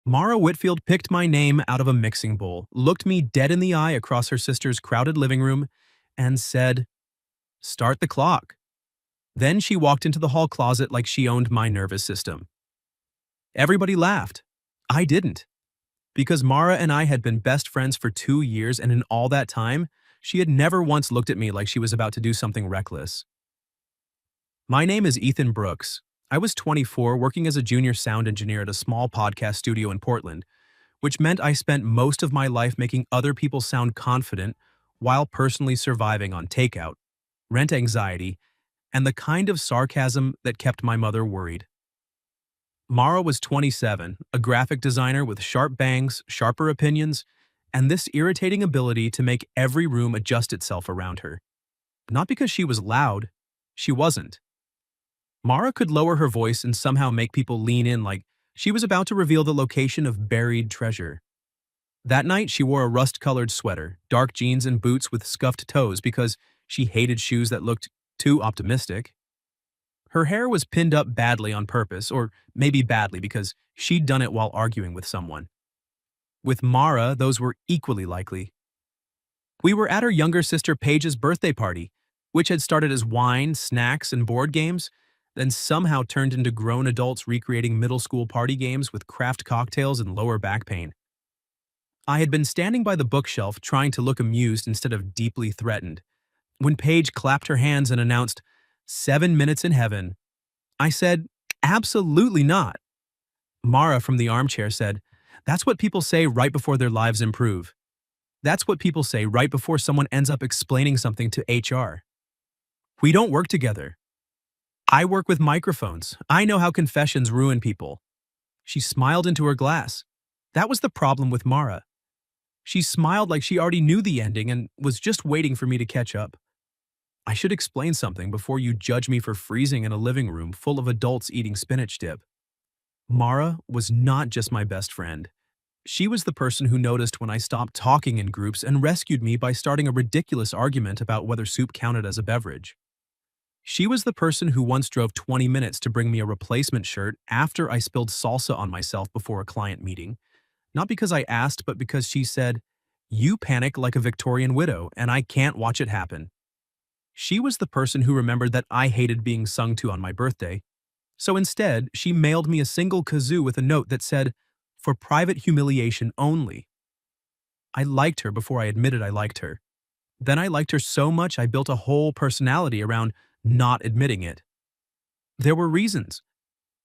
Mara Whitfield picked my name out of a mixing bowl, looked me dead in the eye across her sister's crowded living room, and said, "Start the clock." Then she walked into the hall closet like she owned my nervous system. Everybody laughed. I didn't. Because Mara and I had been best friends for 2 years, and in all that time, she had never once looked at me like she was about to do something reckless. My name is Ethan Brooks. I was 24, working as a junior sound engineer at a small podcast studio in Portland, which meant I spent most of my life making other people sound confident while personally surviving on takeout, rent anxiety, and the kind of sarcasm that kept my mother worried. Mara was 27, a graphic designer with sharp bangs, sharper opinions, and this irritating ability to make every room adjust itself around her. Not because she was loud, she wasn't. Mara could lower her voice and somehow make people lean in like she was about to reveal the location of buried treasure. That night, she wore a rust-colored sweater, dark jeans, and boots with scuffed toes because she hated shoes that looked too optimistic. Her hair was pinned up badly on purpose, or maybe badly because she'd done it while arguing with someone. With Mara, those were equally likely. We were at her younger sister Paige's birthday party, which had started as wine, snacks, and board games, then somehow turned into grown adults recreating middle school party games with craft cocktails and lower back pain. I had been standing by the bookshelf trying to look amused instead of deeply threatened, when Paige clapped her hands and announced, "7 minutes in heaven." I said, "Absolutely not." Mara from the armchair said, "That's what people say right before their lives improve. That's what people say right before someone ends up explaining something to HR. We don't work together. I work with microphones. I know how confessions ruin people." She smiled into her glass. That was the problem with Mara. She smiled like she already knew the ending and was just waiting for me to catch up. I should explain something before you judge me for freezing in a living room full of adults eating spinach dip. Mara was not just my best friend. She was the person who noticed when I stopped talking in groups and rescued me by starting a ridiculous argument about whether soup counted as a beverage. She was the person who once drove 20 minutes to bring me a replacement shirt after I spilled salsa on myself before a client meeting, not because I asked, but because she said, "You panic like a Victorian widow, and I can't watch it happen." She was the person who remembered that I hated being sung to on my birthday, so instead, she mailed me a single kazoo with a note that said, "For private humiliation only." I liked her before I admitted I liked her. Then I liked her so much I built a whole personality around not admitting it. There were reasons.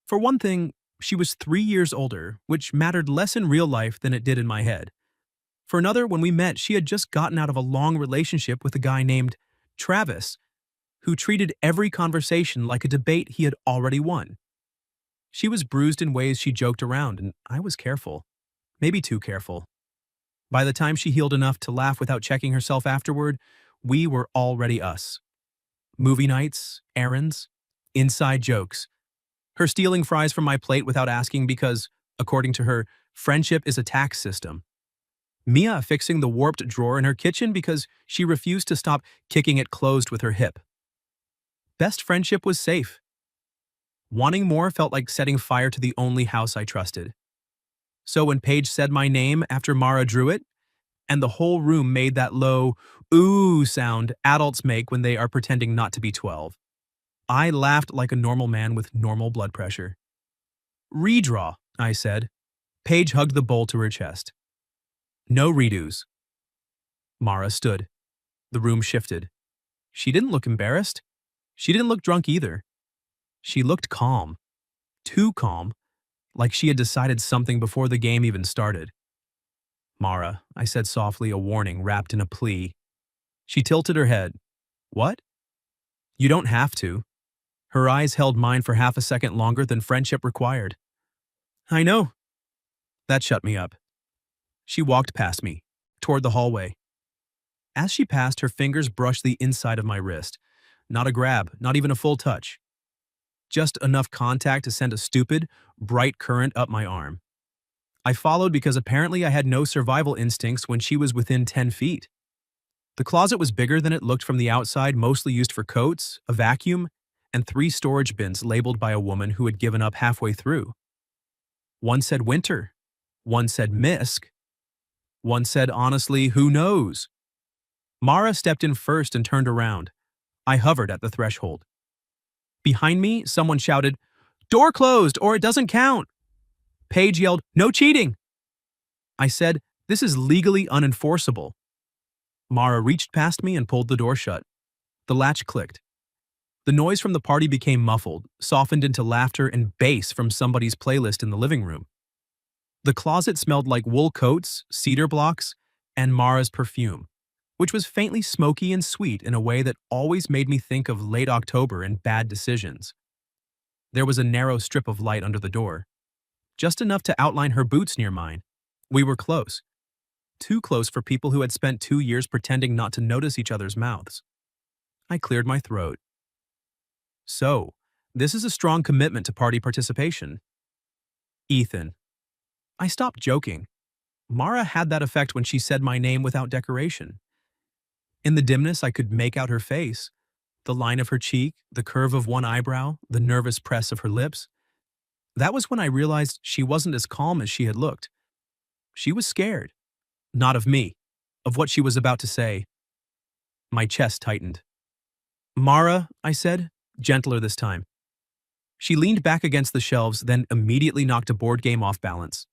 For one thing, she was 3 years older, which mattered less in real life than it did in my head. For another, when we met, she had just gotten out of a long relationship with a guy named Travis, who treated every conversation like a debate he had already won. She was bruised in ways she joked around, and I was careful. Maybe too careful. By the time she healed enough to laugh without checking herself afterward, we were already us. Movie nights, errands, inside jokes. Her stealing fries from my plate without asking because, according to her, friendship is a tax system. Mia fixing the warped drawer in her kitchen because she refused to stop kicking it closed with her hip. Best friendship was safe. Wanting more felt like setting fire to the only house I trusted. So when Paige said my name after Mara drew it, and the whole room made that low, ooh sound adults make when they are pretending not to be 12, I laughed like a normal man with normal blood pressure. "Redraw," I said. Paige hugged the bowl to her chest. "No redos." Mara stood. The room shifted. She didn't look embarrassed. She didn't look drunk either. She looked calm. Too calm, like she had decided something before the game even started. "Mara," I said softly, a warning wrapped in a plea. She tilted her head. "What?" "You don't have to." Her eyes held mine for half a second longer than friendship required. "I know." That shut me up. She walked past me, toward the hallway. As she passed, her fingers brushed the inside of my wrist. Not a grab, not even a full touch. Just enough contact to send a stupid, bright current up my arm. I followed because apparently I had no survival instincts when she was within 10 feet. The closet was bigger than it looked from the outside, mostly used for coats, a vacuum, and 3 storage bins labeled by a woman who had given up halfway through. One said winter, One said Misk. One said, honestly, who knows? Mara stepped in first and turned around. I hovered at the threshold. Behind me, someone shouted, "Door closed, or it doesn't count." Paige yelled, "No cheating." I said, "This is legally unenforceable." Mara reached past me and pulled the door shut. The latch clicked. The noise from the party became muffled, softened into laughter and bass from somebody's playlist in the living room. The closet smelled like wool coats, cedar blocks, and Mara's perfume, which was faintly smoky and sweet in a way that always made me think of late October and bad decisions. There was a narrow strip of light under the door, just enough to outline her boots near mine. We were close. Too close for people who had spent 2 years pretending not to notice each other's mouths. I cleared my throat. So, this is a strong commitment to party participation. Ethan. I stopped joking. Mara had that effect when she said my name without decoration. In the dimness, I could make out her face, the line of her cheek, the curve of one eyebrow, the nervous press of her lips. That was when I realized she wasn't as calm as she had looked. She was scared. Not of me, of what she was about to say. My chest tightened. "Mara," I said, gentler this time. She leaned back against the shelves, then immediately knocked a board game off balance.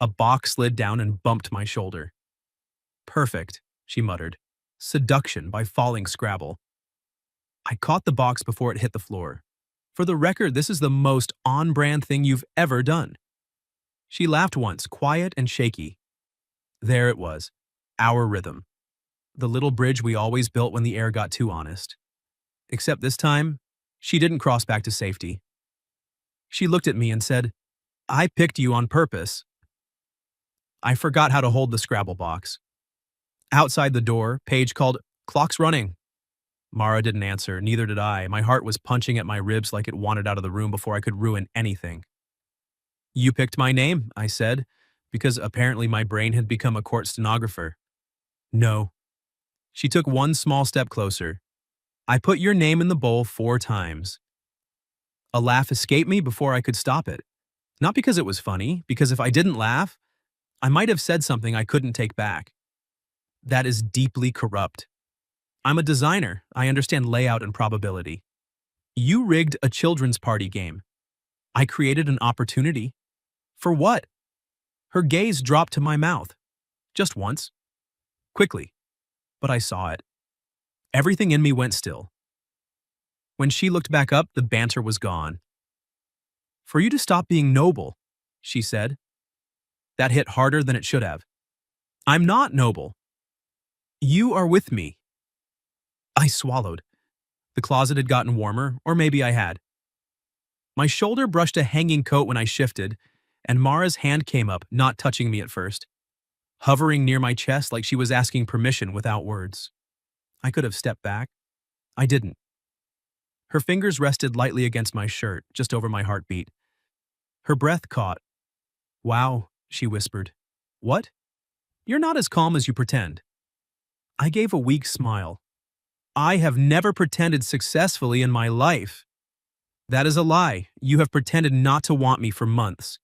A box slid down and bumped my shoulder. "Perfect," she muttered. "Seduction by falling Scrabble." I caught the box before it hit the floor. "For the record, this is the most on-brand thing you've ever done." She laughed once, quiet and shaky. There it was, our rhythm. The little bridge we always built when the air got too honest. Except this time, she didn't cross back to safety. She looked at me and said, "I picked you on purpose." I forgot how to hold the Scrabble box. Outside the door, Paige called, "Clock's running." Mara didn't answer, neither did I. My heart was punching at my ribs like it wanted out of the room before I could ruin anything. "You picked my name," I said, because apparently my brain had become a court stenographer. "No." She took one small step closer. "I put your name in the bowl 4 times. A laugh escaped me before I could stop it. Not because it was funny, because if I didn't laugh, I might have said something I couldn't take back. That is deeply corrupt. I'm a designer. I understand layout and probability. You rigged a children's party game. I created an opportunity. For what?" Her gaze dropped to my mouth. Just once. Quickly. But I saw it. Everything in me went still. When she looked back up, the banter was gone. "For you to stop being noble," she said. That hit harder than it should have. "I'm not noble. You are with me." I swallowed. The closet had gotten warmer, or maybe I had. My shoulder brushed a hanging coat when I shifted, and Mara's hand came up, not touching me at first, hovering near my chest like she was asking permission without words. I could have stepped back. I didn't. Her fingers rested lightly against my shirt, just over my heartbeat. Her breath caught. "Wow," she whispered. "What?" "You're not as calm as you pretend." I gave a weak smile. "I have never pretended successfully in my life." "That is a lie. You have pretended not to want me for months."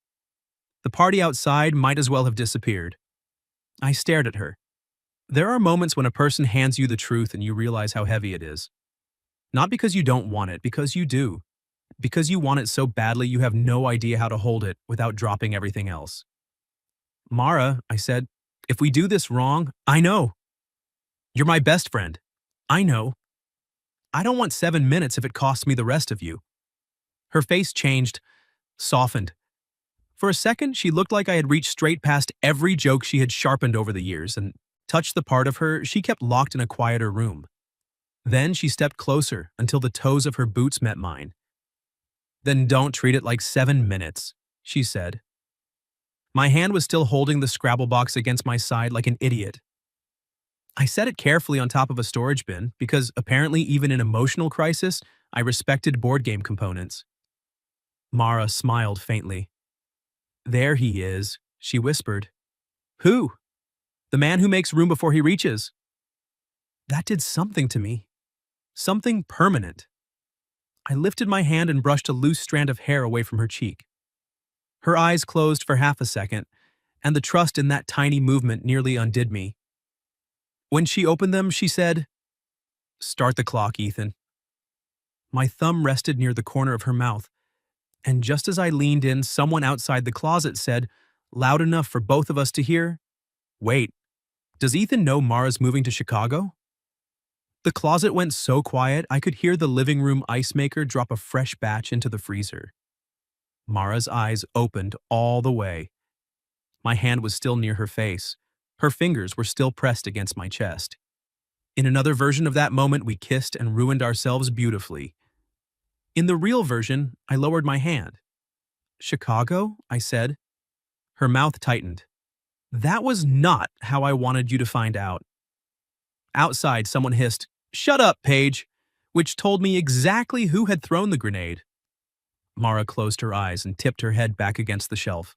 The party outside might as well have disappeared. I stared at her. There are moments when a person hands you the truth and you realize how heavy it is. Not because you don't want it, because you do. Because you want it so badly you have no idea how to hold it without dropping everything else. "Mara," I said, "if we do this wrong, I know. You're my best friend. I know. I don't want 7 minutes if it costs me the rest of you." Her face changed, softened. For a second, she looked like I had reached straight past every joke she had sharpened over the years and touched the part of her she kept locked in a quieter room. Then she stepped closer until the toes of her boots met mine. "Then don't treat it like 7 minutes," she said. My hand was still holding the Scrabble box against my side like an idiot. I set it carefully on top of a storage bin because apparently even in emotional crisis, I respected board game components. Mara smiled faintly. "There he is," she whispered. "Who?" "The man who makes room before he reaches." That did something to me. Something permanent. I lifted my hand and brushed a loose strand of hair away from her cheek. Her eyes closed for half a second, and the trust in that tiny movement nearly undid me. When she opened them, she said, "Start the clock, Ethan." My thumb rested near the corner of her mouth, and just as I leaned in, someone outside the closet said, loud enough for both of us to hear, "Wait, does Ethan know Mara's moving to Chicago?" The closet went so quiet I could hear the living room ice maker drop a fresh batch into the freezer. Mara's eyes opened all the way. My hand was still near her face. Her fingers were still pressed against my chest. In another version of that moment, we kissed and ruined ourselves beautifully. In the real version, I lowered my hand. "Chicago?" I said. Her mouth tightened. "That was not how I wanted you to find out." Outside, someone hissed, "Shut up, Paige," which told me exactly who had thrown the grenade. Mara closed her eyes and tipped her head back against the shelf.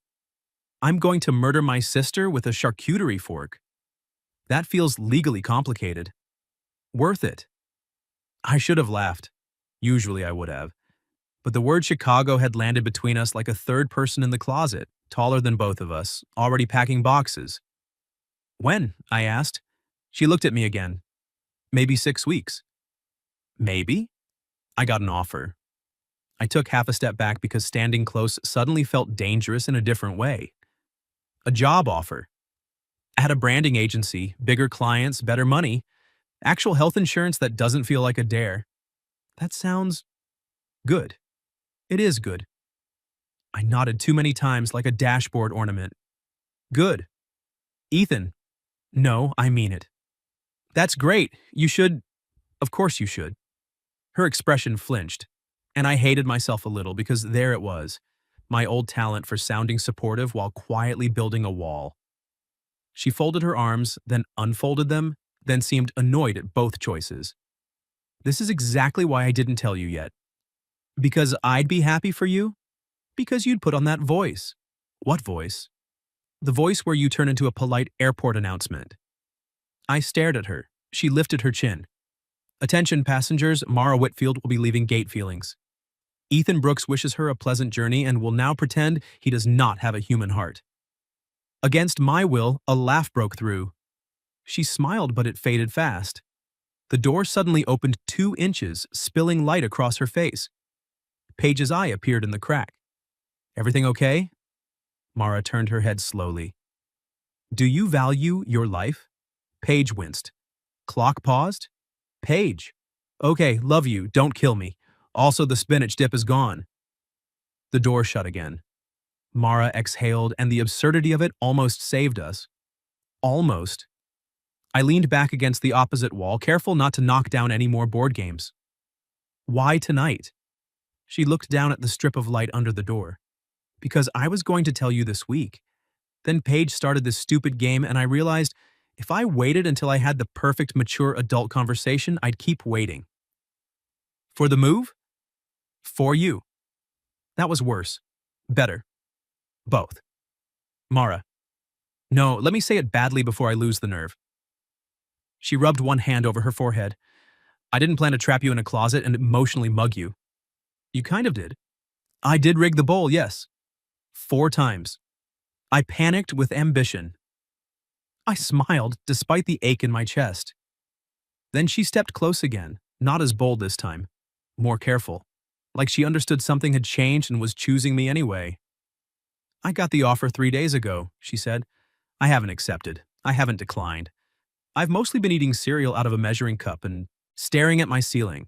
"I'm going to murder my sister with a charcuterie fork. That feels legally complicated. Worth it." I should have laughed. Usually I would have. But the word Chicago had landed between us like a third person in the closet, taller than both of us, already packing boxes. "When?" I asked. She looked at me again. "Maybe 6 weeks." "Maybe?" I got an offer. I took half a step back because standing close suddenly felt dangerous in a different way. A job offer. At a branding agency, bigger clients, better money, actual health insurance that doesn't feel like a dare. That sounds good. It is good. I nodded too many times like a dashboard ornament. "Good." "Ethan." "No, I mean it." "That's great. You should." "Of course you should." Her expression flinched, and I hated myself a little because there it was, my old talent for sounding supportive while quietly building a wall. She folded her arms, then unfolded them, then seemed annoyed at both choices. "This is exactly why I didn't tell you yet. Because I'd be happy for you? Because you'd put on that voice." "What voice?" "The voice where you turn into a polite airport announcement." I stared at her. She lifted her chin. "Attention passengers, Mara Whitfield will be leaving Gate Feelings. Ethan Brooks wishes her a pleasant journey and will now pretend he does not have a human heart." Against my will, a laugh broke through. She smiled, but it faded fast. The door suddenly opened 2 inches, spilling light across her face. Paige's eye appeared in the crack. "Everything okay?" Mara turned her head slowly. "Do you value your life?" Paige winced. Clock paused. "Paige." "Okay, love you, don't kill me. Also, the spinach dip is gone." The door shut again. Mara exhaled, and the absurdity of it almost saved us. Almost. I leaned back against the opposite wall, careful not to knock down any more board games. "Why tonight?" She looked down at the strip of light under the door. "Because I was going to tell you this week. Then Paige started this stupid game, and I realized if I waited until I had the perfect mature adult conversation, I'd keep waiting." "For the move?" "For you." That was worse. Better. Both. "Mara." "No, let me say it badly before I lose the nerve." She rubbed one hand over her forehead. "I didn't plan to trap you in a closet and emotionally mug you." "You kind of did." "I did rig the bowl, yes. 4 times. I panicked with ambition." I smiled despite the ache in my chest. Then she stepped close again, not as bold this time, more careful, like she understood something had changed and was choosing me anyway. "I got the offer 3 days ago," she said. "I haven't accepted. I haven't declined. I've mostly been eating cereal out of a measuring cup and staring at my ceiling.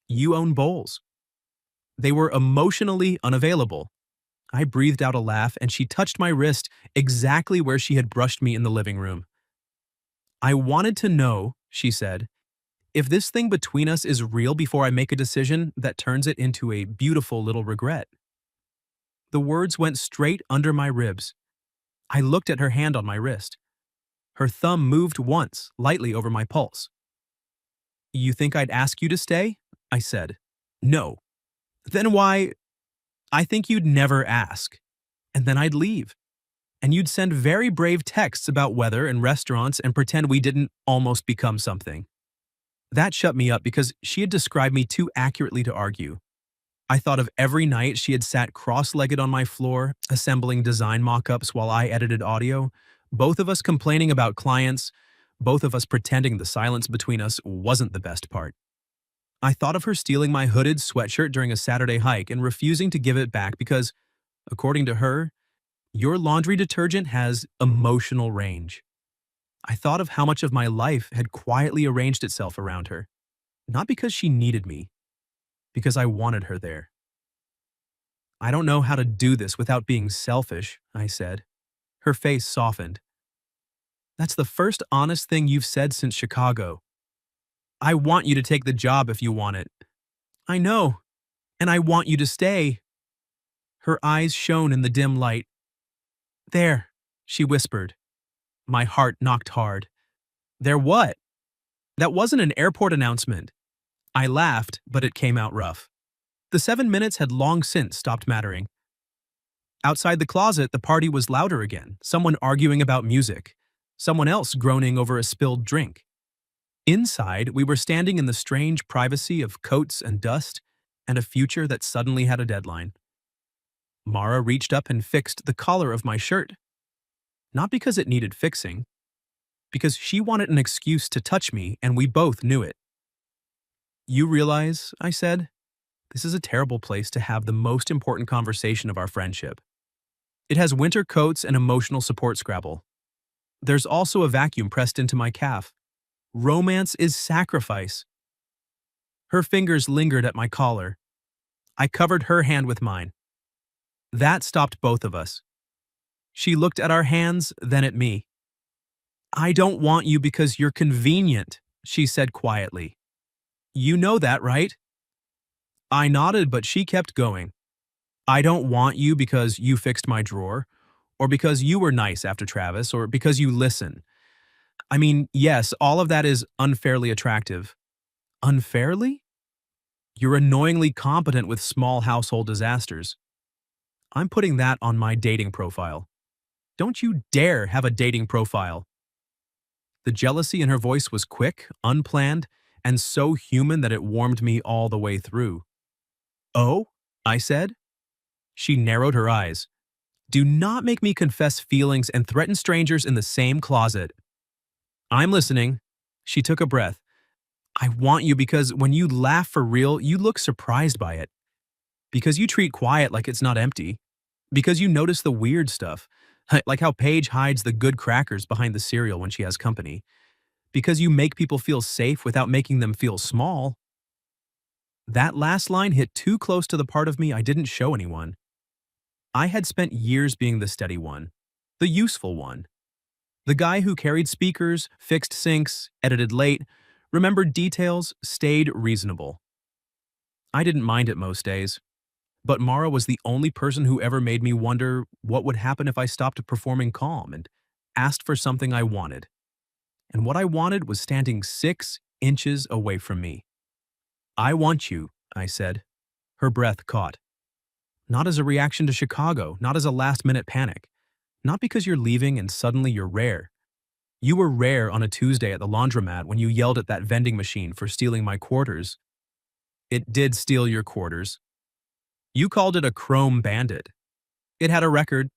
You own bowls." They were emotionally unavailable. I breathed out a laugh, and she touched my wrist exactly where she had brushed me in the living room. "I wanted to know," she said, "if this thing between us is real before I make a decision that turns it into a beautiful little regret." The words went straight under my ribs. I looked at her hand on my wrist. Her thumb moved once, lightly over my pulse. "You think I'd ask you to stay?" I said. "No." "Then why?" "I think you'd never ask. And then I'd leave. And you'd send very brave texts about weather and restaurants and pretend we didn't almost become something." That shut me up because she had described me too accurately to argue. I thought of every night she had sat cross-legged on my floor, assembling design mock-ups while I edited audio, both of us complaining about clients, both of us pretending the silence between us wasn't the best part. I thought of her stealing my hooded sweatshirt during a Saturday hike and refusing to give it back because, according to her, your laundry detergent has emotional range. I thought of how much of my life had quietly arranged itself around her, not because she needed me, because I wanted her there. I don't know how to do this without being selfish, I said. Her face softened. That's the first honest thing you've said since Chicago. I want you to take the job if you want it. I know, and I want you to stay. Her eyes shone in the dim light. There, she whispered. My heart knocked hard. There what? That wasn't an airport announcement. I laughed, but it came out rough. The 7 minutes had long since stopped mattering. Outside the closet, the party was louder again, someone arguing about music, someone else groaning over a spilled drink. Inside, we were standing in the strange privacy of coats and dust and a future that suddenly had a deadline. Mara reached up and fixed the collar of my shirt. Not because it needed fixing, because she wanted an excuse to touch me and we both knew it. You realize, I said, this is a terrible place to have the most important conversation of our friendship. It has winter coats and emotional support Scrabble. There's also a vacuum pressed into my calf. Romance is sacrifice. Her fingers lingered at my collar. I covered her hand with mine. That stopped both of us. She looked at our hands, then at me. I don't want you because you're convenient, she said quietly. You know that, right? I nodded, but she kept going. I don't want you because you fixed my drawer, or because you were nice after Travis, or because you listen. I mean, yes, all of that is unfairly attractive. Unfairly? You're annoyingly competent with small household disasters. I'm putting that on my dating profile. Don't you dare have a dating profile. The jealousy in her voice was quick, unplanned, and so human that it warmed me all the way through. Oh? I said. She narrowed her eyes. Do not make me confess feelings and threaten strangers in the same closet. I'm listening. She took a breath. I want you because when you laugh for real, you look surprised by it. Because you treat quiet like it's not empty. Because you notice the weird stuff, like how Paige hides the good crackers behind the cereal when she has company. Because you make people feel safe without making them feel small. That last line hit too close to the part of me I didn't show anyone. I had spent years being the steady one, the useful one. The guy who carried speakers, fixed sinks, edited late, remembered details, stayed reasonable. I didn't mind it most days. But Mara was the only person who ever made me wonder what would happen if I stopped performing calm and asked for something I wanted. And what I wanted was standing 6 inches away from me. I want you, I said. Her breath caught. Not as a reaction to Chicago, not as a last-minute panic. Not because you're leaving and suddenly you're rare. You were rare on a Tuesday at the laundromat when you yelled at that vending machine for stealing my quarters. It did steal your quarters. You called it a chrome bandit. It had a record.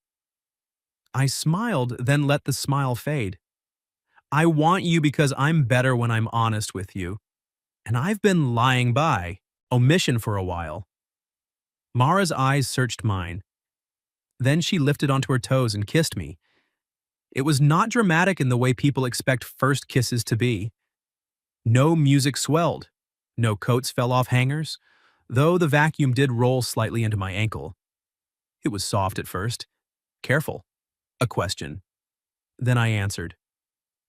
I smiled, then let the smile fade. I want you because I'm better when I'm honest with you. And I've been lying by omission for a while. Mara's eyes searched mine. Then she lifted onto her toes and kissed me. It was not dramatic in the way people expect first kisses to be. No music swelled. No coats fell off hangers, though the vacuum did roll slightly into my ankle. It was soft at first. Careful. A question. Then I answered.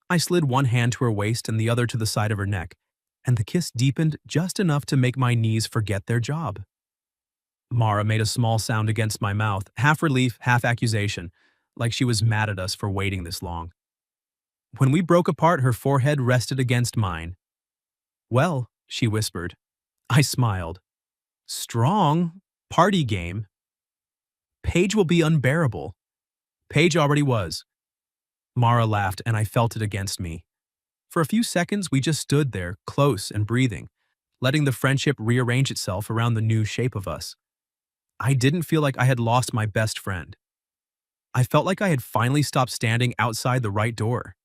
I slid one hand to her waist and the other to the side of her neck, and the kiss deepened just enough to make my knees forget their job. Mara made a small sound against my mouth, half relief, half accusation, like she was mad at us for waiting this long. When we broke apart, her forehead rested against mine. Well, she whispered. I smiled. Strong. Party game. Paige will be unbearable. Paige already was. Mara laughed, and I felt it against me. For a few seconds, we just stood there, close and breathing, letting the friendship rearrange itself around the new shape of us. I didn't feel like I had lost my best friend. I felt like I had finally stopped standing outside the right door.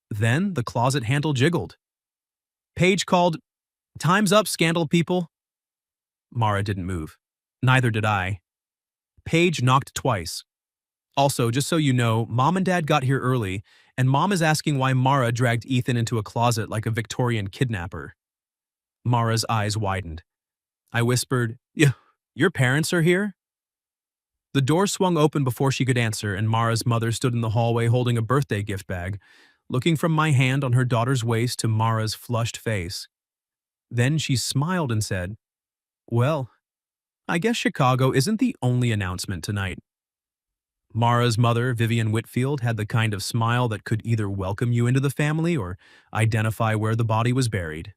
Then the closet handle jiggled. Paige called, "Time's up, scandal people." Mara didn't move. Neither did I. Paige knocked twice. Also, just so you know, Mom and Dad got here early, and Mom is asking why Mara dragged Ethan into a closet like a Victorian kidnapper. Mara's eyes widened. I whispered, "Yeah, your parents are here?" The door swung open before she could answer, and Mara's mother stood in the hallway holding a birthday gift bag, looking from my hand on her daughter's waist to Mara's flushed face. Then she smiled and said, "Well, I guess Chicago isn't the only announcement tonight." Mara's mother, Vivian Whitfield, had the kind of smile that could either welcome you into the family or identify where the body was buried.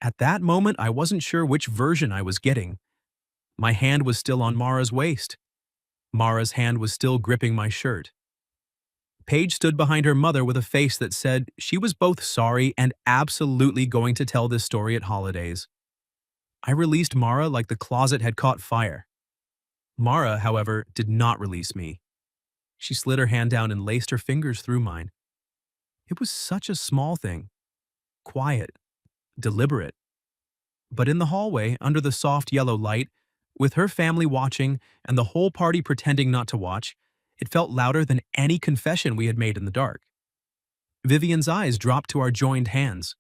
At that moment, I wasn't sure which version I was getting. My hand was still on Mara's waist. Mara's hand was still gripping my shirt. Paige stood behind her mother with a face that said she was both sorry and absolutely going to tell this story at holidays. I released Mara like the closet had caught fire. Mara, however, did not release me. She slid her hand down and laced her fingers through mine. It was such a small thing. Quiet. Deliberate. But in the hallway, under the soft yellow light, with her family watching and the whole party pretending not to watch, it felt louder than any confession we had made in the dark. Vivian's eyes dropped to our joined hands.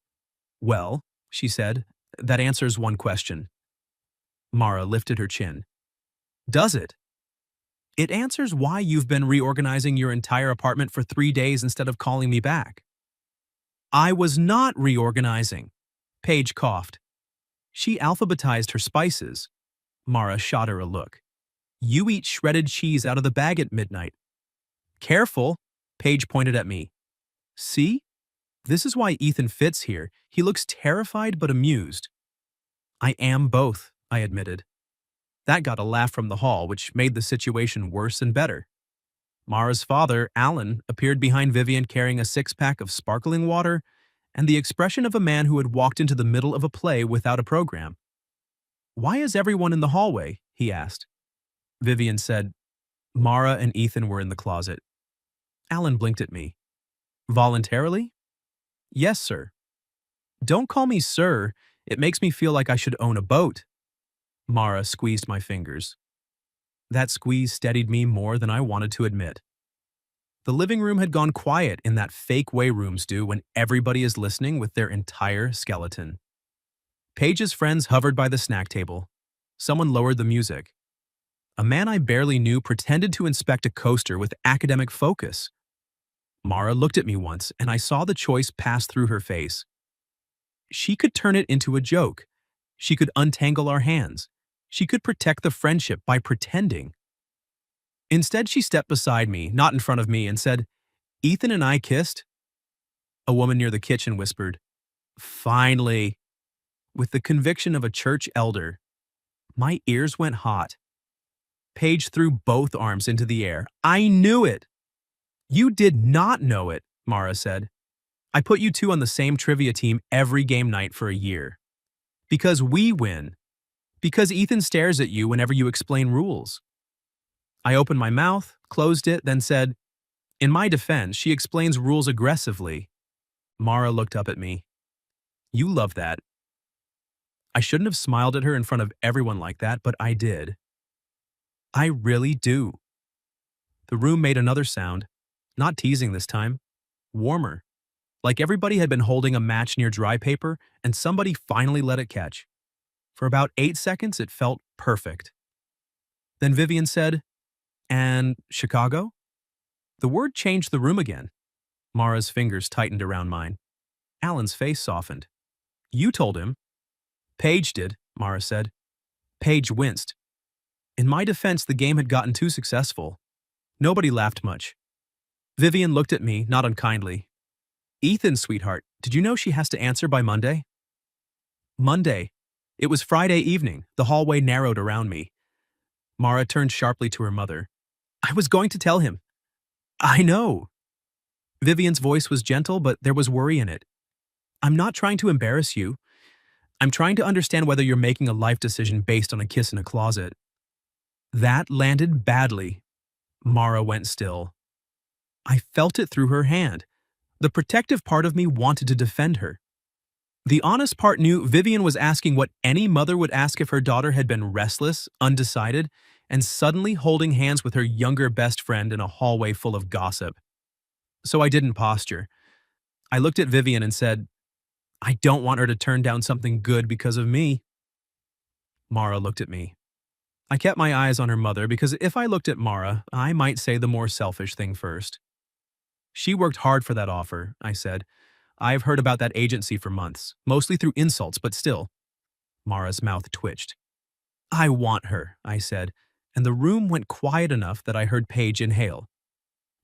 "Well," she said, "that answers one question." Mara lifted her chin. "Does it?" "It answers why you've been reorganizing your entire apartment for 3 days instead of calling me back." "I was not reorganizing." Paige coughed. She alphabetized her spices. Mara shot her a look. "You eat shredded cheese out of the bag at midnight." "Careful," Paige pointed at me. "See? This is why Ethan fits here. He looks terrified but amused." "I am both," I admitted. That got a laugh from the hall, which made the situation worse and better. Mara's father, Alan, appeared behind Vivian carrying a six-pack of sparkling water and the expression of a man who had walked into the middle of a play without a program. "Why is everyone in the hallway?" he asked. Vivian said, "Mara and Ethan were in the closet." Alan blinked at me. "Voluntarily?" "Yes, sir." "Don't call me sir. It makes me feel like I should own a boat." Mara squeezed my fingers. That squeeze steadied me more than I wanted to admit. The living room had gone quiet in that fake way rooms do when everybody is listening with their entire skeleton. Paige's friends hovered by the snack table. Someone lowered the music. A man I barely knew pretended to inspect a coaster with academic focus. Mara looked at me once, and I saw the choice pass through her face. She could turn it into a joke. She could untangle our hands. She could protect the friendship by pretending. Instead, she stepped beside me, not in front of me, and said, "Ethan and I kissed." A woman near the kitchen whispered, "Finally," with the conviction of a church elder. My ears went hot. Paige threw both arms into the air. "I knew it!" "You did not know it," Mara said. "I put you two on the same trivia team every game night for a year. Because we win. Because Ethan stares at you whenever you explain rules." I opened my mouth, closed it, then said, "In my defense, she explains rules aggressively." Mara looked up at me. "You love that." I shouldn't have smiled at her in front of everyone like that, but I did. "I really do." The room made another sound, not teasing this time, warmer, like everybody had been holding a match near dry paper and somebody finally let it catch. For about 8 seconds, it felt perfect. Then Vivian said, "And Chicago?" The word changed the room again. Mara's fingers tightened around mine. Alan's face softened. "You told him." "Paige did," Mara said. Paige winced. In my defense, the game had gotten too successful. Nobody laughed much. Vivian looked at me, not unkindly. "Ethan, sweetheart, did you know she has to answer by Monday?" Monday. It was Friday evening. The hallway narrowed around me. Mara turned sharply to her mother. "I was going to tell him." "I know." Vivian's voice was gentle, but there was worry in it. "I'm not trying to embarrass you. I'm trying to understand whether you're making a life decision based on a kiss in a closet. That landed badly. Mara went still. I felt it through her hand. The protective part of me wanted to defend her. The honest part knew Vivian was asking what any mother would ask if her daughter had been restless, undecided, and suddenly holding hands with her younger best friend in a hallway full of gossip. So I didn't posture. I looked at Vivian and said, I don't want her to turn down something good because of me. Mara looked at me. I kept my eyes on her mother because if I looked at Mara, I might say the more selfish thing first. She worked hard for that offer, I said. I've heard about that agency for months, mostly through insults, but still. Mara's mouth twitched. I want her, I said, and the room went quiet enough that I heard Paige inhale.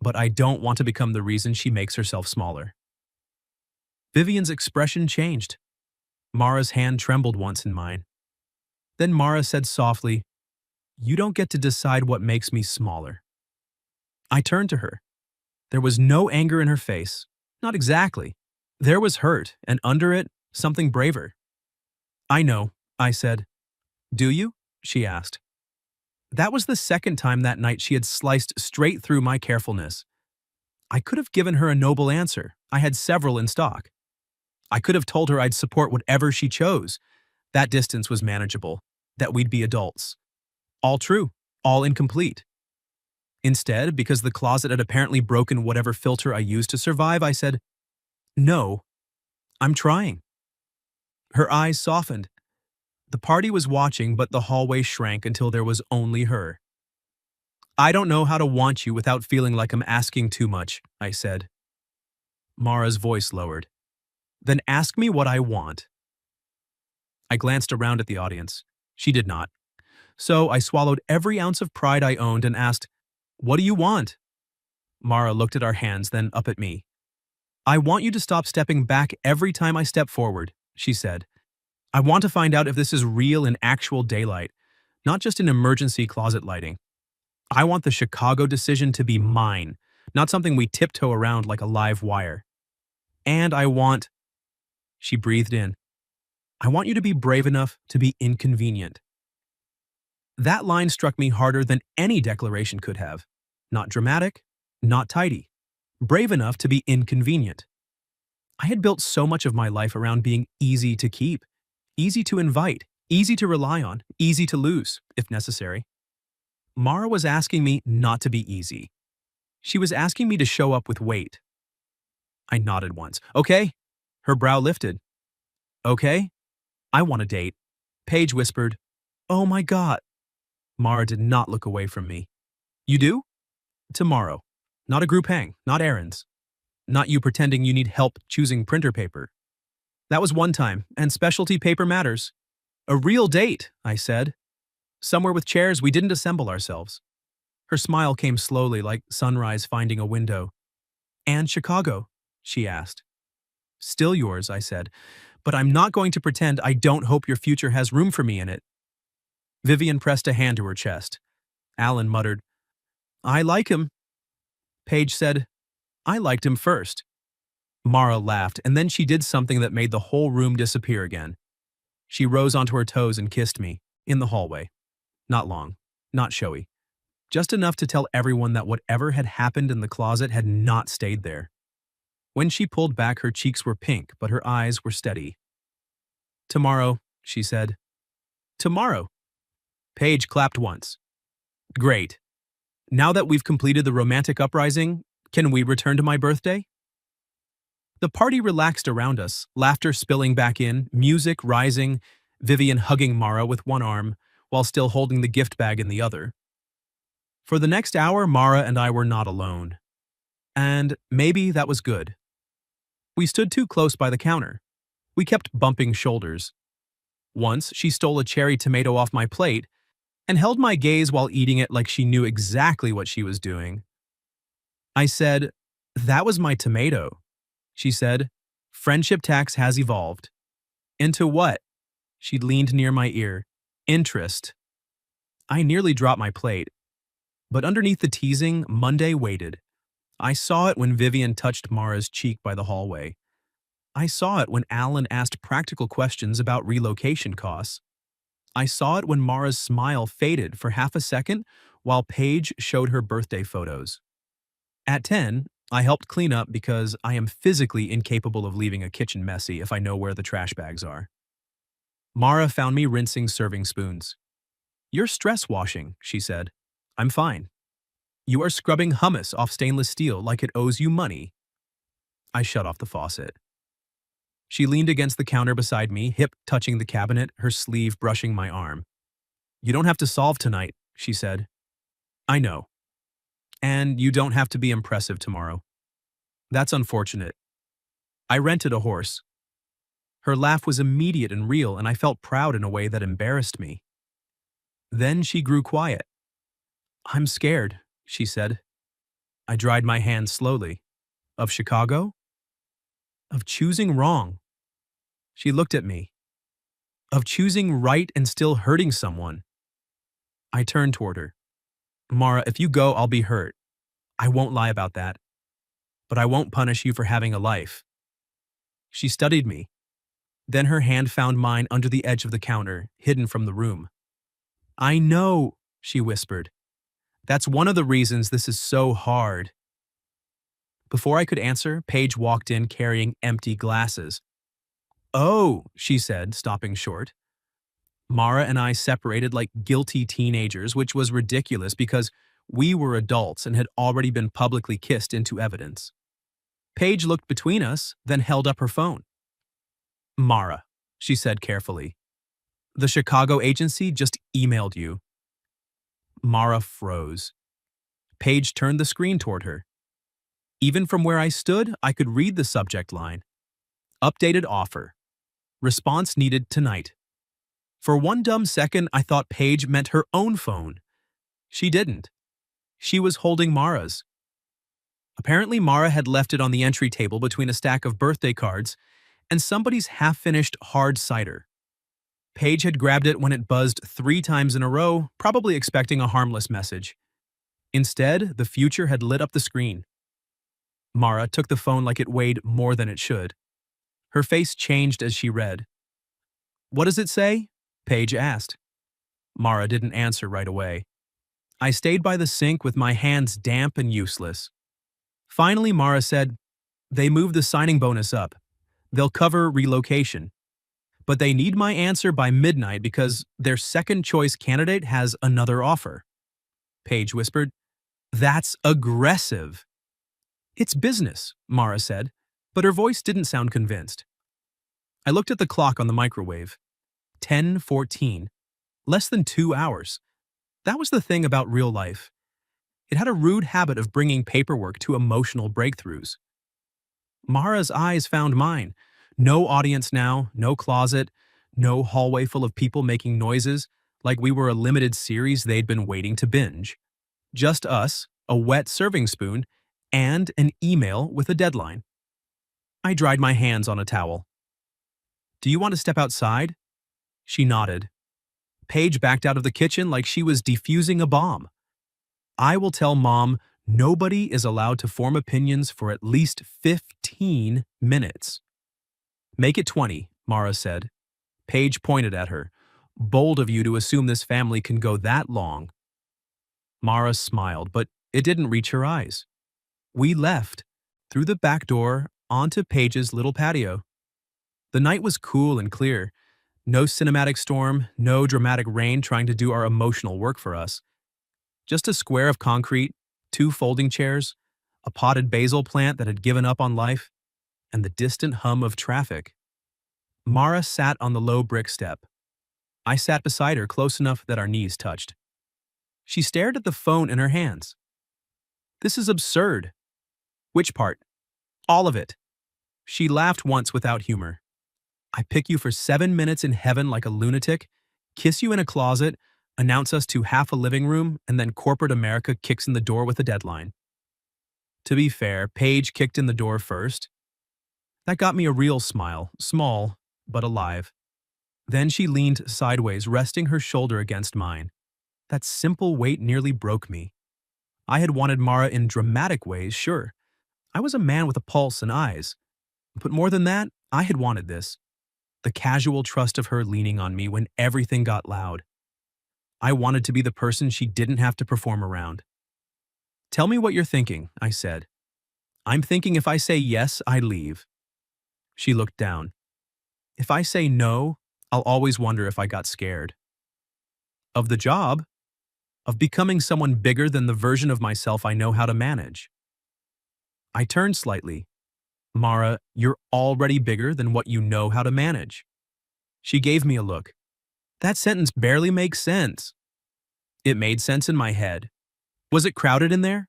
But I don't want to become the reason she makes herself smaller. Vivian's expression changed. Mara's hand trembled once in mine. Then Mara said softly, You don't get to decide what makes me smaller. I turned to her. There was no anger in her face. Not exactly. There was hurt, and under it, something braver. I know, I said. Do you? She asked. That was the second time that night she had sliced straight through my carefulness. I could have given her a noble answer. I had several in stock. I could have told her I'd support whatever she chose. That distance was manageable. That we'd be adults. All true. All incomplete. Instead, because the closet had apparently broken whatever filter I used to survive, I said, No, I'm trying. Her eyes softened. The party was watching, but the hallway shrank until there was only her. I don't know how to want you without feeling like I'm asking too much, I said. Mara's voice lowered. Then ask me what I want. I glanced around at the audience. She did not. So I swallowed every ounce of pride I owned and asked, What do you want? Mara looked at our hands, then up at me. I want you to stop stepping back every time I step forward, she said. I want to find out if this is real in actual daylight, not just in emergency closet lighting. I want the Chicago decision to be mine, not something we tiptoe around like a live wire. And I want... She breathed in. I want you to be brave enough to be inconvenient. That line struck me harder than any declaration could have. Not dramatic, not tidy. Brave enough to be inconvenient. I had built so much of my life around being easy to keep, easy to invite, easy to rely on, easy to lose, if necessary. Mara was asking me not to be easy. She was asking me to show up with weight. I nodded once. Okay. Her brow lifted. Okay. I want a date. Paige whispered, Oh my God. Mara did not look away from me. You do? Tomorrow. Not a group hang, not errands. Not you pretending you need help choosing printer paper. That was one time, and specialty paper matters. A real date, I said. Somewhere with chairs we didn't assemble ourselves. Her smile came slowly like sunrise finding a window. And Chicago, she asked. Still yours, I said, but I'm not going to pretend I don't hope your future has room for me in it. Vivian pressed a hand to her chest. Alan muttered, I like him. Paige said, I liked him first. Mara laughed, and then she did something that made the whole room disappear again. She rose onto her toes and kissed me, in the hallway. Not long, not showy. Just enough to tell everyone that whatever had happened in the closet had not stayed there. When she pulled back, her cheeks were pink, but her eyes were steady. Tomorrow, she said. Tomorrow. Paige clapped once. Great. Now that we've completed the romantic uprising, can we return to my birthday? The party relaxed around us, laughter spilling back in, music rising, Vivian hugging Mara with one arm, while still holding the gift bag in the other. For the next hour, Mara and I were not alone. And maybe that was good. We stood too close by the counter. We kept bumping shoulders. Once, she stole a cherry tomato off my plate and held my gaze while eating it like she knew exactly what she was doing. I said, That was my tomato. She said, Friendship tax has evolved. Into what? She leaned near my ear. Interest. I nearly dropped my plate. But underneath the teasing, Monday waited. I saw it when Vivian touched Mara's cheek by the hallway. I saw it when Alan asked practical questions about relocation costs. I saw it when Mara's smile faded for half a second while Paige showed her birthday photos. At 10, I helped clean up because I am physically incapable of leaving a kitchen messy if I know where the trash bags are. Mara found me rinsing serving spoons. "You're stress washing," she said. "I'm fine." "You are scrubbing hummus off stainless steel like it owes you money." I shut off the faucet. She leaned against the counter beside me, hip touching the cabinet, her sleeve brushing my arm. "You don't have to solve tonight," she said. "I know. And you don't have to be impressive tomorrow." "That's unfortunate. I rented a horse." Her laugh was immediate and real, and I felt proud in a way that embarrassed me. Then she grew quiet. "I'm scared," she said. I dried my hands slowly. "Of Chicago?" "Of choosing wrong." She looked at me. "Of choosing right and still hurting someone." I turned toward her. "Mara, if you go, I'll be hurt. I won't lie about that. But I won't punish you for having a life." She studied me. Then her hand found mine under the edge of the counter, hidden from the room. "I know," she whispered. "That's one of the reasons this is so hard." Before I could answer, Paige walked in carrying empty glasses. "Oh," she said, stopping short. Mara and I separated like guilty teenagers, which was ridiculous because we were adults and had already been publicly kissed into evidence. Paige looked between us, then held up her phone. "Mara," she said carefully, "the Chicago agency just emailed you." Mara froze. Paige turned the screen toward her. Even from where I stood, I could read the subject line. "Updated offer. Response needed tonight." For one dumb second, I thought Paige meant her own phone. She didn't. She was holding Mara's. Apparently, Mara had left it on the entry table between a stack of birthday cards and somebody's half-finished hard cider. Paige had grabbed it when it buzzed 3 times in a row, probably expecting a harmless message. Instead, the future had lit up the screen. Mara took the phone like it weighed more than it should. Her face changed as she read. "What does it say?" Paige asked. Mara didn't answer right away. I stayed by the sink with my hands damp and useless. Finally, Mara said, "They moved the signing bonus up. They'll cover relocation. But they need my answer by midnight because their second choice candidate has another offer." Paige whispered, "That's aggressive." "It's business," Mara said, but her voice didn't sound convinced. I looked at the clock on the microwave. 10:14. Less than 2 hours. That was the thing about real life. It had a rude habit of bringing paperwork to emotional breakthroughs. Mara's eyes found mine. No audience now, no closet, no hallway full of people making noises, like we were a limited series they'd been waiting to binge. Just us, a wet serving spoon, and an email with a deadline. I dried my hands on a towel. "Do you want to step outside?" She nodded. Paige backed out of the kitchen like she was defusing a bomb. "I will tell Mom nobody is allowed to form opinions for at least 15 minutes. "Make it 20, Mara said. Paige pointed at her. "Bold of you to assume this family can go that long." Mara smiled, but it didn't reach her eyes. We left, through the back door, onto Paige's little patio. The night was cool and clear. No cinematic storm, no dramatic rain trying to do our emotional work for us. Just a square of concrete, 2 folding chairs, a potted basil plant that had given up on life, and the distant hum of traffic. Mara sat on the low brick step. I sat beside her close enough that our knees touched. She stared at the phone in her hands. "This is absurd." "Which part?" "All of it." She laughed once without humor. "I pick you for 7 minutes in heaven like a lunatic, kiss you in a closet, announce us to half a living room, and then corporate America kicks in the door with a deadline." To be fair, Paige kicked in the door first. That got me a real smile, small, but alive. Then she leaned sideways, resting her shoulder against mine. That simple weight nearly broke me. I had wanted Mara in dramatic ways, sure. I was a man with a pulse and eyes. But more than that, I had wanted this, the casual trust of her leaning on me when everything got loud. I wanted to be the person she didn't have to perform around. Tell me what you're thinking, I said. I'm thinking if I say yes, I leave. She looked down. If I say no, I'll always wonder if I got scared. Of the job? Of becoming someone bigger than the version of myself I know how to manage. I turned slightly. Mara, you're already bigger than what you know how to manage. She gave me a look. That sentence barely makes sense. It made sense in my head. Was it crowded in there?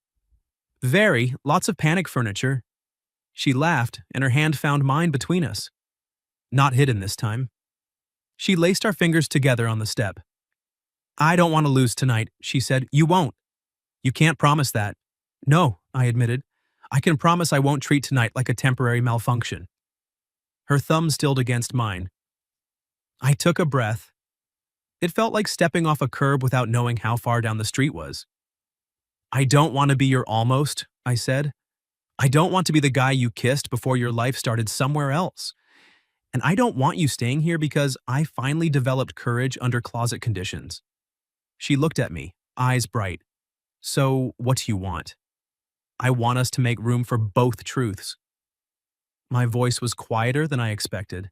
Very, lots of panic furniture. She laughed, and her hand found mine between us. Not hidden this time. She laced our fingers together on the step. I don't want to lose tonight, she said. You won't. You can't promise that. No, I admitted. I can promise I won't treat tonight like a temporary malfunction. Her thumb stilled against mine. I took a breath. It felt like stepping off a curb without knowing how far down the street was. I don't want to be your almost, I said. I don't want to be the guy you kissed before your life started somewhere else. And I don't want you staying here because I finally developed courage under closet conditions. She looked at me, eyes bright. So, what do you want? I want us to make room for both truths. My voice was quieter than I expected.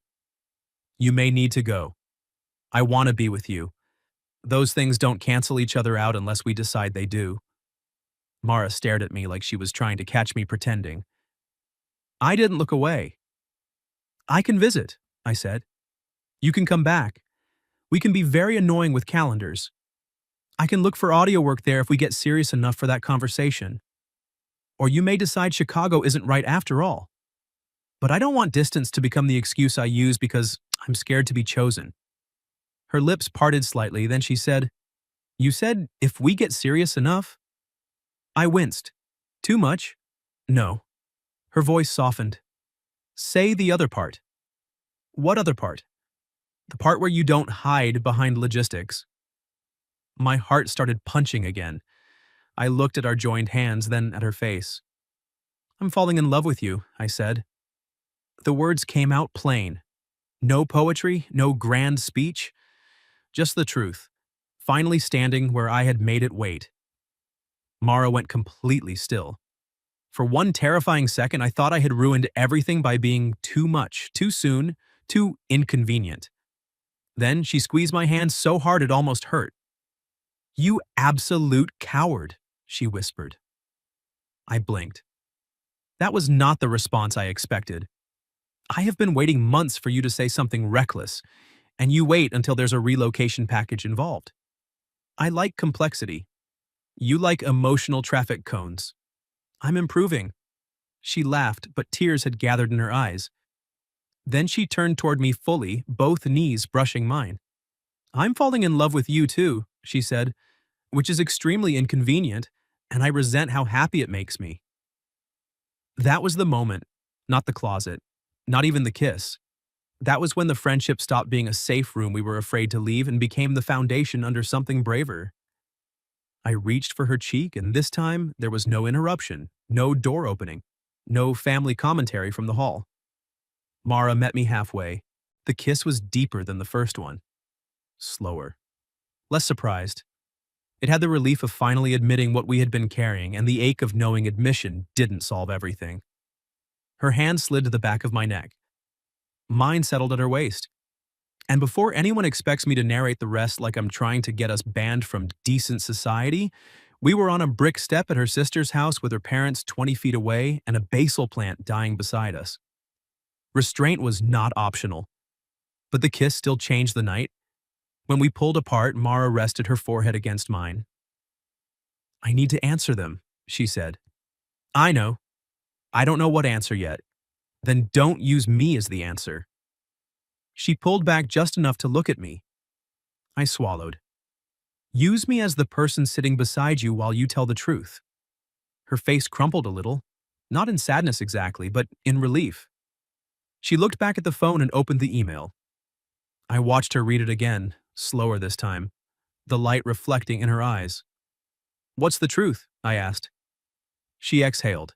You may need to go. I want to be with you. Those things don't cancel each other out unless we decide they do. Mara stared at me like she was trying to catch me pretending. I didn't look away. I can visit, I said. You can come back. We can be very annoying with calendars. I can look for audio work there if we get serious enough for that conversation. Or you may decide Chicago isn't right after all. But I don't want distance to become the excuse I use because I'm scared to be chosen. Her lips parted slightly, then she said, You said if we get serious enough? I winced. Too much? No. Her voice softened. Say the other part. What other part? The part where you don't hide behind logistics. My heart started punching again. I looked at our joined hands, then at her face. I'm falling in love with you, I said. The words came out plain. No poetry, no grand speech. Just the truth, finally standing where I had made it wait. Mara went completely still. For one terrifying second, I thought I had ruined everything by being too much, too soon, too inconvenient. Then she squeezed my hand so hard it almost hurt. You absolute coward, she whispered. I blinked. That was not the response I expected. I have been waiting months for you to say something reckless, and you wait until there's a relocation package involved. I like complexity. You like emotional traffic cones. I'm improving. She laughed, but tears had gathered in her eyes. Then she turned toward me fully, both knees brushing mine. I'm falling in love with you too, she said, which is extremely inconvenient, and I resent how happy it makes me. That was the moment, not the closet, not even the kiss. That was when the friendship stopped being a safe room we were afraid to leave and became the foundation under something braver. I reached for her cheek, and this time there was no interruption, no door opening, no family commentary from the hall. Mara met me halfway. The kiss was deeper than the first one. Slower. Less surprised. It had the relief of finally admitting what we had been carrying and the ache of knowing admission didn't solve everything. Her hand slid to the back of my neck. Mine settled at her waist. And before anyone expects me to narrate the rest like I'm trying to get us banned from decent society, we were on a brick step at her sister's house with her parents 20 feet away and a basil plant dying beside us. Restraint was not optional. But the kiss still changed the night. When we pulled apart, Mara rested her forehead against mine. I need to answer them, she said. I know. I don't know what answer yet. Then don't use me as the answer. She pulled back just enough to look at me. I swallowed. Use me as the person sitting beside you while you tell the truth. Her face crumpled a little, not in sadness exactly, but in relief. She looked back at the phone and opened the email. I watched her read it again, slower this time, the light reflecting in her eyes. What's the truth? I asked. She exhaled.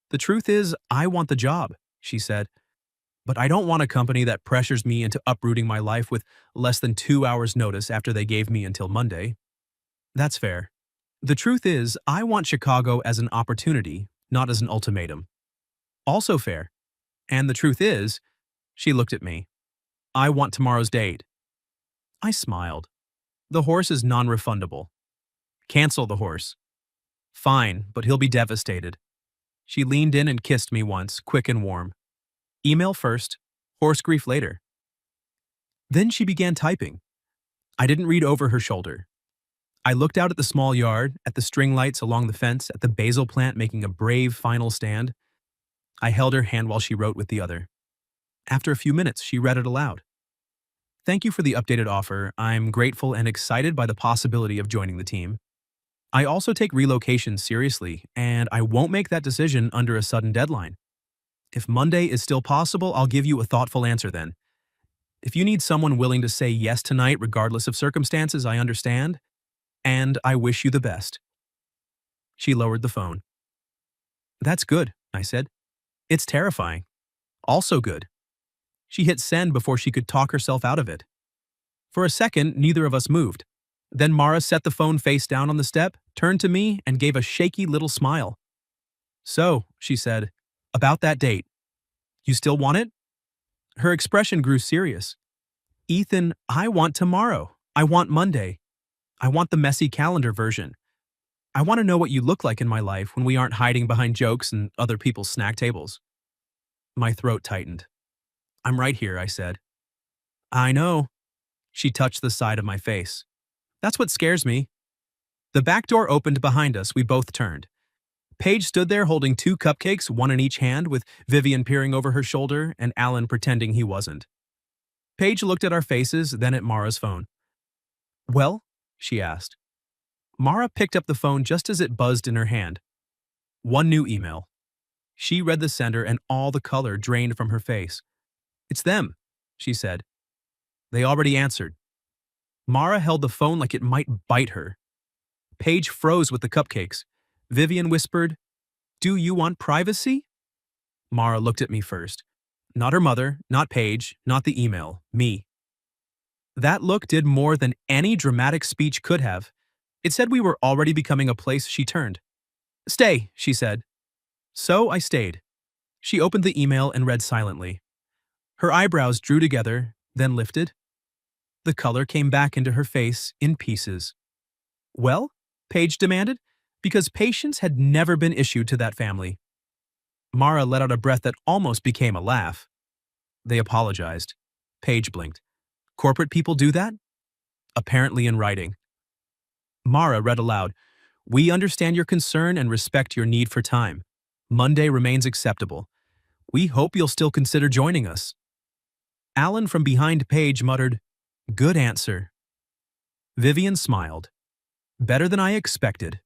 The truth is, I want the job, she said. but I don't want a company that pressures me into uprooting my life with less than 2 hours notice after they gave me until Monday. That's fair. The truth is, I want Chicago as an opportunity, not as an ultimatum. Also fair. And the truth is, she looked at me. I want tomorrow's date. I smiled. The horse is non-refundable. Cancel the horse. Fine, but he'll be devastated. She leaned in and kissed me once, quick and warm. Email first, horse grief later. Then she began typing. I didn't read over her shoulder. I looked out at the small yard, at the string lights along the fence, at the basil plant making a brave final stand. I held her hand while she wrote with the other. After a few minutes, she read it aloud. Thank you for the updated offer. I'm grateful and excited by the possibility of joining the team. I also take relocation seriously, and I won't make that decision under a sudden deadline. If Monday is still possible, I'll give you a thoughtful answer then. If you need someone willing to say yes tonight regardless of circumstances, I understand, and I wish you the best. She lowered the phone. That's good, I said. It's terrifying. Also good. She hit send before she could talk herself out of it. For a second, neither of us moved. Then Mara set the phone face down on the step, turned to me, and gave a shaky little smile. So, she said, about that date. You still want it? Her expression grew serious. Ethan, I want tomorrow. I want Monday. I want the messy calendar version. I want to know what you look like in my life when we aren't hiding behind jokes and other people's snack tables. My throat tightened. I'm right here, I said. I know. She touched the side of my face. That's what scares me. The back door opened behind us. We both turned. Paige stood there holding 2 cupcakes, one in each hand, with Vivian peering over her shoulder and Alan pretending he wasn't. Paige looked at our faces, then at Mara's phone. Well? She asked. Mara picked up the phone just as it buzzed in her hand. One new email. She read the sender and all the color drained from her face. It's them, she said. They already answered. Mara held the phone like it might bite her. Paige froze with the cupcakes. Vivian whispered, Do you want privacy? Mara looked at me first. Not her mother, not Paige, not the email, me. That look did more than any dramatic speech could have. It said we were already becoming a place she turned. Stay, she said. So I stayed. She opened the email and read silently. Her eyebrows drew together, then lifted. The color came back into her face in pieces. Well? Paige demanded, because patience had never been issued to that family. Mara let out a breath that almost became a laugh. They apologized. Paige blinked. Corporate people do that? Apparently in writing. Mara read aloud, We understand your concern and respect your need for time. Monday remains acceptable. We hope you'll still consider joining us. Alan from behind Paige muttered, Good answer. Vivian smiled. Better than I expected.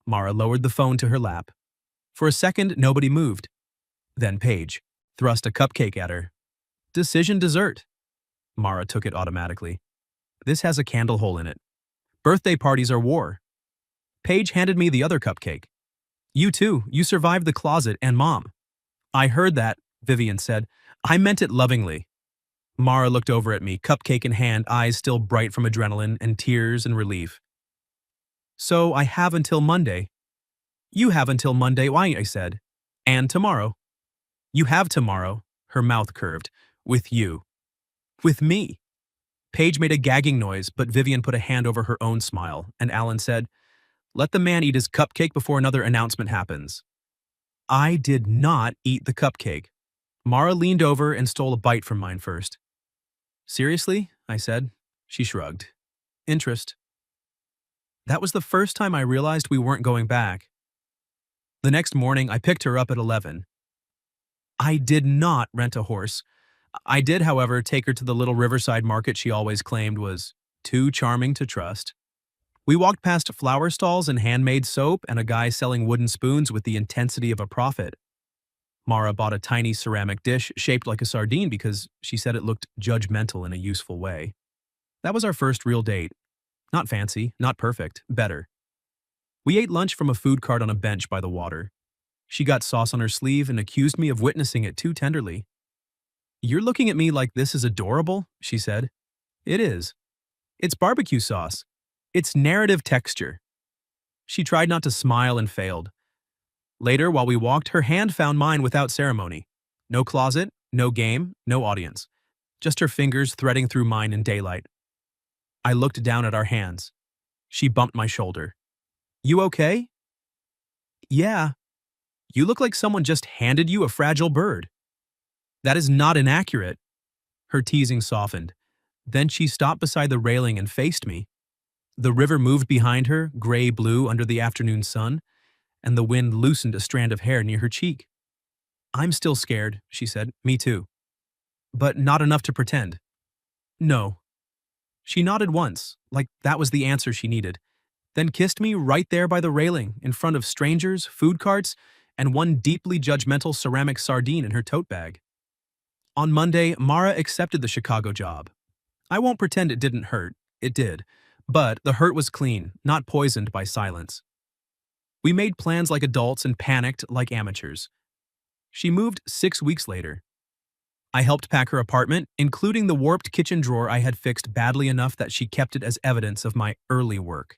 Mara lowered the phone to her lap. For a second, nobody moved. Then Paige thrust a cupcake at her. Decision dessert. Mara took it automatically. This has a candle hole in it. Birthday parties are war. Paige handed me the other cupcake. You too, you survived the closet and Mom. I heard that, Vivian said. I meant it lovingly. Mara looked over at me, cupcake in hand, eyes still bright from adrenaline and tears and relief. So I have until Monday. You have until Monday, why? I said. And tomorrow. You have tomorrow, her mouth curved. With you. With me. Paige made a gagging noise, but Vivian put a hand over her own smile, and Alan said, Let the man eat his cupcake before another announcement happens. I did not eat the cupcake. Mara leaned over and stole a bite from mine first. Seriously? I said. She shrugged. Interest. That was the first time I realized we weren't going back. The next morning, I picked her up at 11. I did not rent a horse. I did, however, take her to the little riverside market she always claimed was too charming to trust. We walked past flower stalls and handmade soap and a guy selling wooden spoons with the intensity of a prophet. Mara bought a tiny ceramic dish shaped like a sardine because she said it looked judgmental in a useful way. That was our first real date. Not fancy, not perfect, better. We ate lunch from a food cart on a bench by the water. She got sauce on her sleeve and accused me of witnessing it too tenderly. You're looking at me like this is adorable, she said. It is. It's barbecue sauce. It's narrative texture. She tried not to smile and failed. Later, while we walked, her hand found mine without ceremony. No closet, no game, no audience. Just her fingers threading through mine in daylight. I looked down at our hands. She bumped my shoulder. You okay? Yeah. You look like someone just handed you a fragile bird. That is not inaccurate. Her teasing softened. Then she stopped beside the railing and faced me. The river moved behind her, gray-blue under the afternoon sun, and the wind loosened a strand of hair near her cheek. I'm still scared, she said. Me too. But not enough to pretend. No. She nodded once, like that was the answer she needed, then kissed me right there by the railing, in front of strangers, food carts, and one deeply judgmental ceramic sardine in her tote bag. On Monday, Mara accepted the Chicago job. I won't pretend it didn't hurt. It did. But the hurt was clean, not poisoned by silence. We made plans like adults and panicked like amateurs. She moved 6 weeks later. I helped pack her apartment, including the warped kitchen drawer I had fixed badly enough that she kept it as evidence of my early work.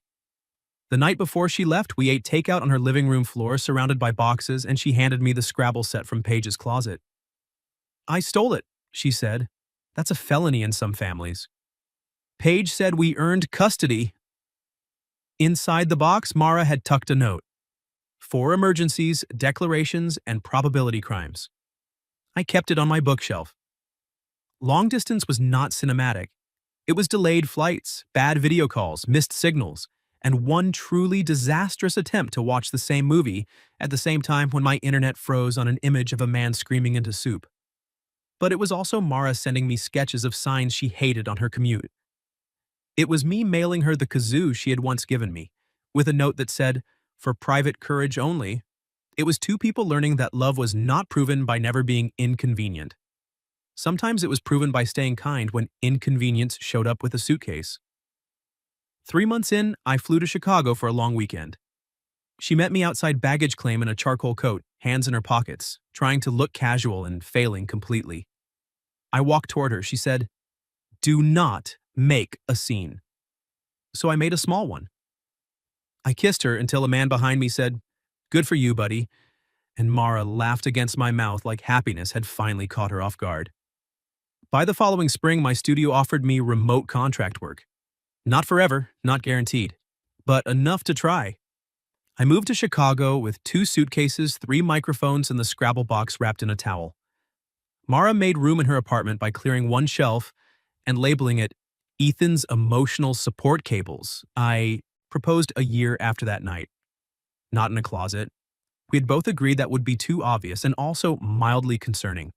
The night before she left, we ate takeout on her living room floor surrounded by boxes, and she handed me the Scrabble set from Paige's closet. I stole it, she said. That's a felony in some families. Paige said we earned custody. Inside the box, Mara had tucked a note. 4 emergencies, declarations, and probability crimes. I kept it on my bookshelf. Long distance was not cinematic. It was delayed flights, bad video calls, missed signals, and one truly disastrous attempt to watch the same movie at the same time when my internet froze on an image of a man screaming into soup. But it was also Mara sending me sketches of signs she hated on her commute. It was me mailing her the kazoo she had once given me, with a note that said, "For private courage only." It was 2 people learning that love was not proven by never being inconvenient. Sometimes it was proven by staying kind when inconvenience showed up with a suitcase. 3 months in, I flew to Chicago for a long weekend. She met me outside baggage claim in a charcoal coat, hands in her pockets, trying to look casual and failing completely. I walked toward her. She said, "Do not make a scene." So I made a small one. I kissed her until a man behind me said, "Good for you, buddy," and Mara laughed against my mouth like happiness had finally caught her off guard. By the following spring, my studio offered me remote contract work. Not forever, not guaranteed, but enough to try. I moved to Chicago with 2 suitcases, 3 microphones, and the Scrabble box wrapped in a towel. Mara made room in her apartment by clearing one shelf and labeling it Ethan's Emotional Support Cables. I proposed a year after that night. Not in a closet. We had both agreed that would be too obvious and also mildly concerning.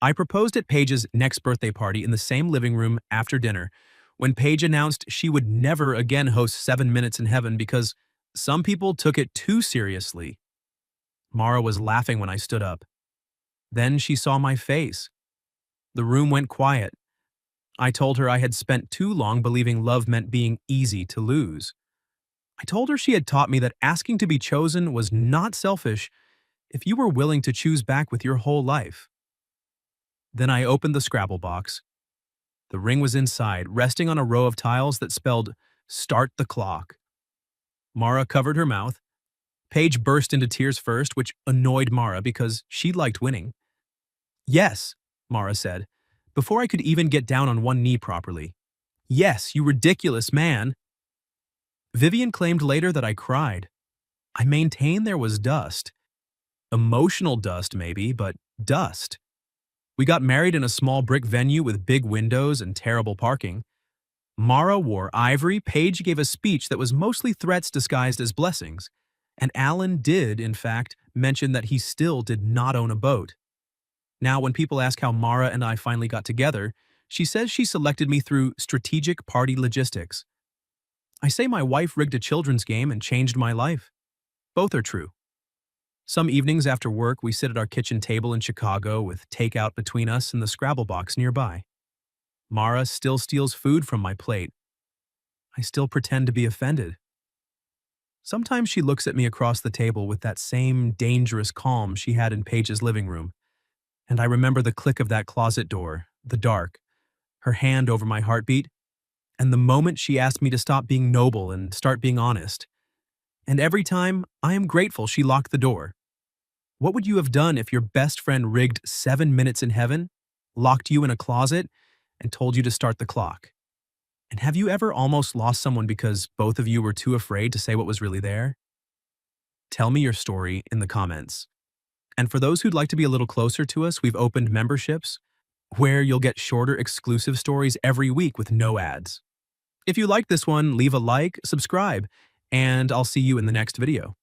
I proposed at Paige's next birthday party in the same living room after dinner, when Paige announced she would never again host 7 Minutes in Heaven because some people took it too seriously. Mara was laughing when I stood up. Then she saw my face. The room went quiet. I told her I had spent too long believing love meant being easy to lose. I told her she had taught me that asking to be chosen was not selfish if you were willing to choose back with your whole life. Then I opened the Scrabble box. The ring was inside, resting on a row of tiles that spelled, "Start the clock." Mara covered her mouth. Paige burst into tears first, which annoyed Mara because she liked winning. "Yes," Mara said, before I could even get down on one knee properly. "Yes, you ridiculous man." Vivian claimed later that I cried. I maintain there was dust. Emotional dust, maybe, but dust. We got married in a small brick venue with big windows and terrible parking. Mara wore ivory, Paige gave a speech that was mostly threats disguised as blessings, and Alan did, in fact, mention that he still did not own a boat. Now, when people ask how Mara and I finally got together, she says she selected me through strategic party logistics. I say my wife rigged a children's game and changed my life. Both are true. Some evenings after work, we sit at our kitchen table in Chicago with takeout between us and the Scrabble box nearby. Mara still steals food from my plate. I still pretend to be offended. Sometimes she looks at me across the table with that same dangerous calm she had in Paige's living room, And I remember the click of that closet door, the dark, her hand over my heartbeat, and the moment she asked me to stop being noble and start being honest. And every time, I am grateful she locked the door. What would you have done if your best friend rigged 7 minutes in heaven, locked you in a closet, and told you to start the clock? And have you ever almost lost someone because both of you were too afraid to say what was really there? Tell me your story in the comments. And for those who'd like to be a little closer to us, we've opened memberships where you'll get shorter exclusive stories every week with no ads. If you like this one, leave a like, subscribe, and I'll see you in the next video.